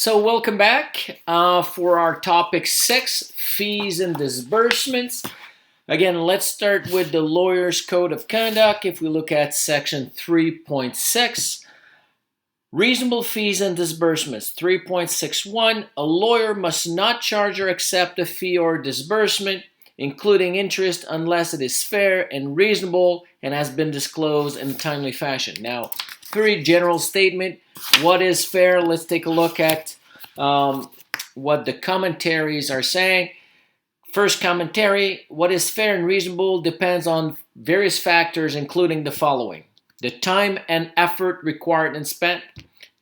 So welcome back for our topic 6, fees and disbursements. Again, let's start with the Lawyer's Code of Conduct. If we look at section 3.6, reasonable fees and disbursements. 3.61, a lawyer must not charge or accept a fee or disbursement, including interest, unless it is fair and reasonable and has been disclosed in a timely fashion. Now, very general statement. What is fair? Let's take a look at what the commentaries are saying. First commentary, what is fair and reasonable depends on various factors, including the following: the time and effort required and spent,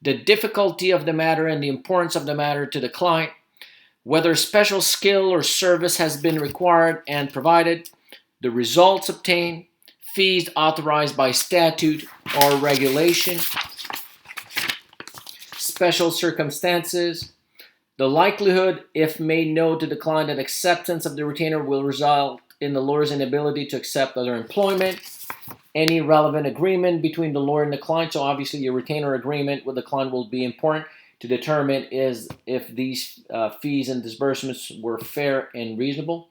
the difficulty of the matter and the importance of the matter to the client, whether special skill or service has been required and provided, the results obtained, fees authorized by statute or regulation, special circumstances, the likelihood, if made known to the client, that acceptance of the retainer will result in the lawyer's inability to accept other employment, any relevant agreement between the lawyer and the client. So obviously your retainer agreement with the client will be important to determine if these fees and disbursements were fair and reasonable.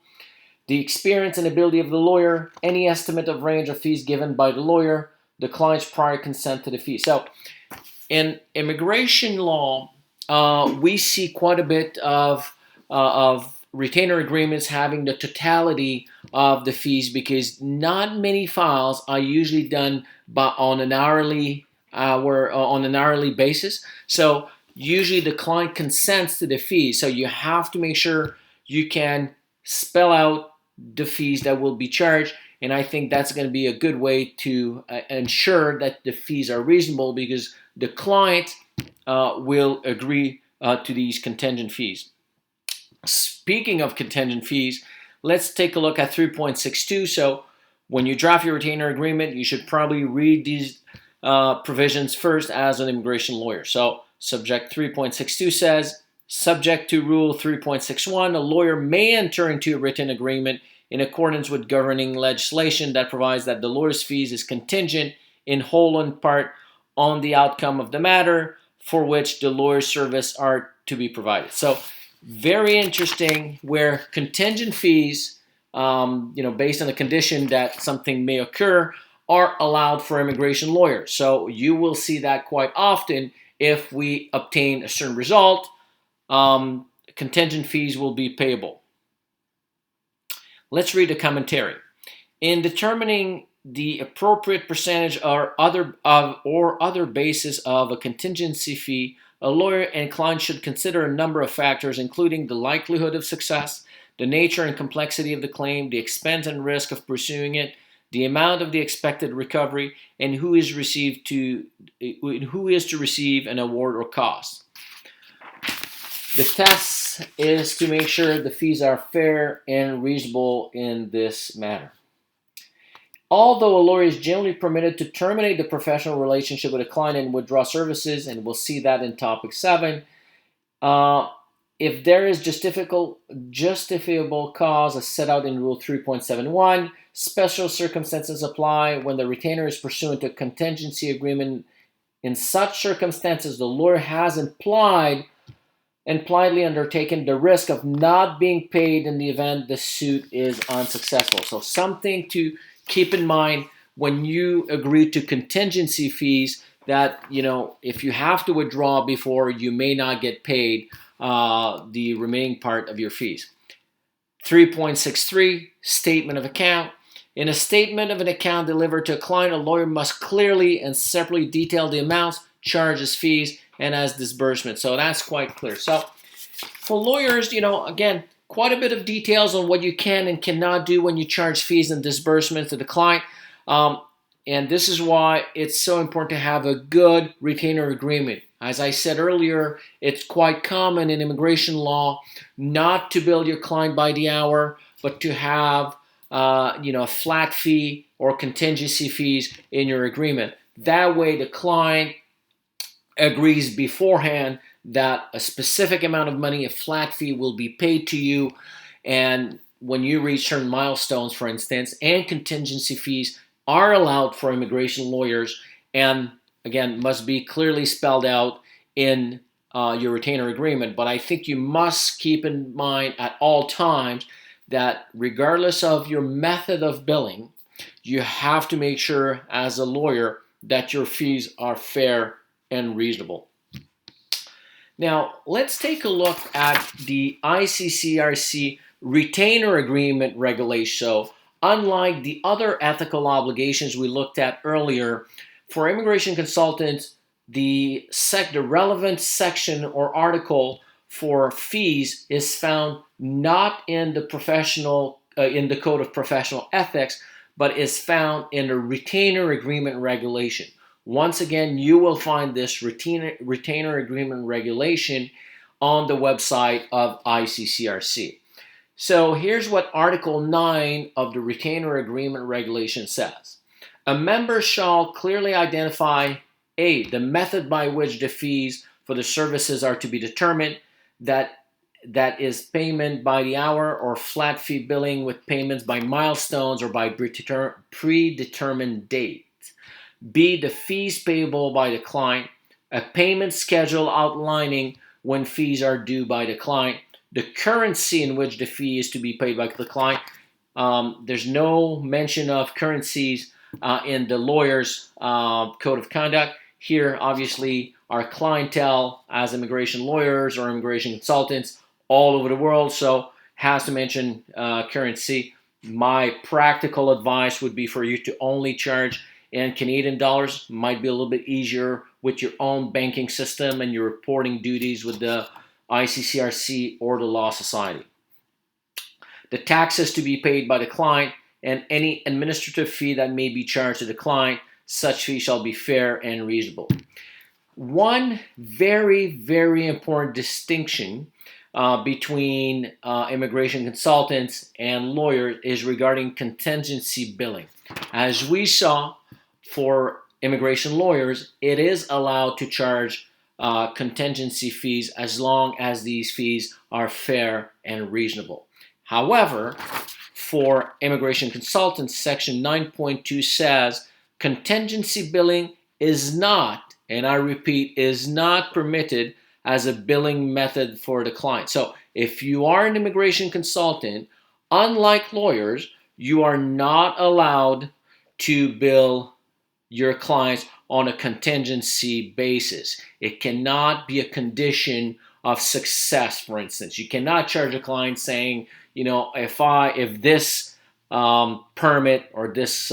The experience and ability of the lawyer, any estimate of range of fees given by the lawyer, the client's prior consent to the fee. So in immigration law, we see quite a bit of retainer agreements having the totality of the fees, because not many files are usually done on an hourly basis. So usually the client consents to the fees. So you have to make sure you can spell out the fees that will be charged. And I think that's going to be a good way to ensure that the fees are reasonable, because the client will agree to these contingent fees. Speaking of contingent fees, let's take a look at 3.62. So when you draft your retainer agreement, you should probably read these provisions first as an immigration lawyer. So subject 3.62 says, subject to rule 3.61, a lawyer may enter into a written agreement in accordance with governing legislation that provides that the lawyer's fees is contingent in whole or in part on the outcome of the matter for which the lawyer's services are to be provided. So very interesting, where contingent fees, based on the condition that something may occur, are allowed for immigration lawyers. So you will see that quite often. If we obtain a certain result, contingent fees will be payable. Let's read the commentary. In determining the appropriate percentage or other basis of a contingency fee, a lawyer and client should consider a number of factors, including the likelihood of success, the nature and complexity of the claim, the expense and risk of pursuing it, the amount of the expected recovery, and who is to receive an award or cost. The test is to make sure the fees are fair and reasonable in this matter. Although a lawyer is generally permitted to terminate the professional relationship with a client and withdraw services, and we'll see that in topic 7, if there is justifiable cause as set out in Rule 3.71, special circumstances apply when the retainer is pursuant to a contingency agreement. In such circumstances, the lawyer has impliedly undertaken the risk of not being paid in the event the suit is unsuccessful. So something to keep in mind when you agree to contingency fees, that if you have to withdraw before, you may not get paid the remaining part of your fees. 3.63, statement of account. In a statement of an account delivered to a client, a lawyer must clearly and separately detail the amounts, charges, fees, and as disbursement. So that's quite clear. So for lawyers, again, quite a bit of details on what you can and cannot do when you charge fees and disbursements to the client. And this is why it's so important to have a good retainer agreement. As I said earlier, it's quite common in immigration law not to bill your client by the hour, but to have a flat fee or contingency fees in your agreement. That way the client agrees beforehand that a specific amount of money, a flat fee, will be paid to you, and when you reach certain milestones, for instance, and contingency fees are allowed for immigration lawyers, and again must be clearly spelled out in your retainer agreement. But I think you must keep in mind at all times that regardless of your method of billing, you have to make sure as a lawyer that your fees are fair and reasonable. Now, let's take a look at the ICCRC retainer agreement regulation. So, unlike the other ethical obligations we looked at earlier, for immigration consultants, the relevant section or article for fees is found not in the in the Code of Professional Ethics, but is found in the retainer agreement regulation. Once again, you will find this retainer agreement regulation on the website of ICCRC. So here's what Article 9 of the retainer agreement regulation says. A member shall clearly identify A, the method by which the fees for the services are to be determined, that is payment by the hour or flat fee billing with payments by milestones or by predetermined date. B, the fees payable by the client, a payment schedule outlining when fees are due by the client, the currency in which the fee is to be paid by the client. There's no mention of currencies in the lawyer's code of conduct. Here, obviously, our clientele as immigration lawyers or immigration consultants all over the world, so has to mention currency. My practical advice would be for you to only charge in Canadian dollars. Might be a little bit easier with your own banking system and your reporting duties with the ICCRC or the Law Society. The taxes to be paid by the client and any administrative fee that may be charged to the client, such fee shall be fair and reasonable. One very, very important distinction between immigration consultants and lawyers is regarding contingency billing. As we saw, for immigration lawyers, it is allowed to charge contingency fees as long as these fees are fair and reasonable. However, for immigration consultants, Section 9.2 says contingency billing is not, and I repeat, is not permitted as a billing method for the client. So if you are an immigration consultant, unlike lawyers, you are not allowed to bill your clients on a contingency basis. It cannot be a condition of success, for instance. You cannot charge a client saying, you know, if this permit or this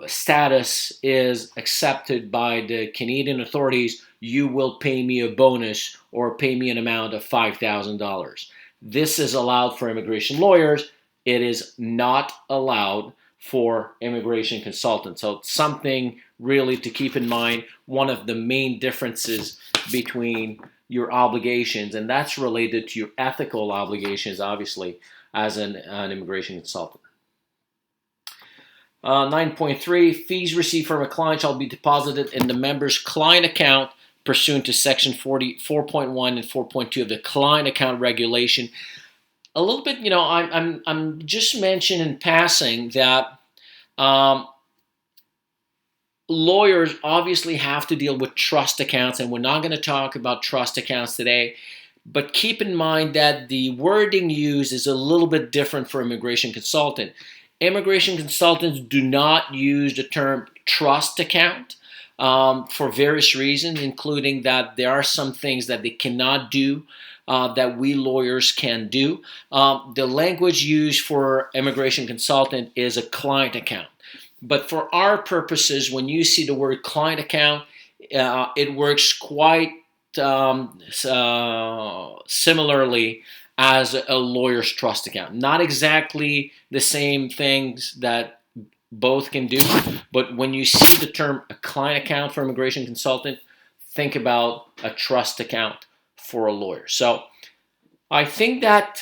status is accepted by the Canadian authorities, you will pay me a bonus or pay me an amount of $5,000. This is allowed for immigration lawyers. It is not allowed for immigration consultants. So it's something really to keep in mind, one of the main differences between your obligations, and that's related to your ethical obligations, obviously, as an immigration consultant. 9.3, fees received from a client shall be deposited in the member's client account pursuant to Section 4.1 and 4.2 of the client account regulation. A little bit, you know, I'm just mentioning in passing that lawyers obviously have to deal with trust accounts, and we're not going to talk about trust accounts today. But keep in mind that the wording used is a little bit different for immigration consultant. Immigration consultants do not use the term trust account for various reasons, including that there are some things that they cannot do that we lawyers can do. The language used for immigration consultant is a client account. But for our purposes, when you see the word client account, it works quite similarly as a lawyer's trust account. Not exactly the same things that both can do, but when you see the term a client account for immigration consultant, think about a trust account for a lawyer. So I think that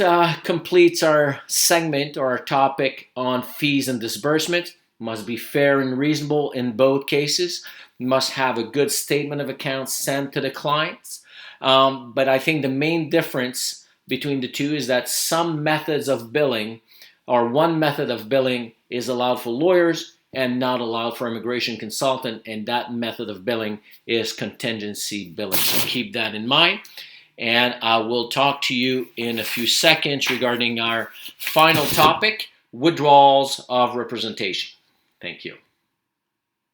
completes our segment or our topic on fees and disbursement. Must be fair and reasonable in both cases. Must have a good statement of accounts sent to the clients. But I think the main difference between the two is that some methods of billing, or one method of billing, is allowed for lawyers and not allowed for immigration consultant, and that method of billing is contingency billing. So keep that in mind. And I will talk to you in a few seconds regarding our final topic, withdrawals of representation. Thank you.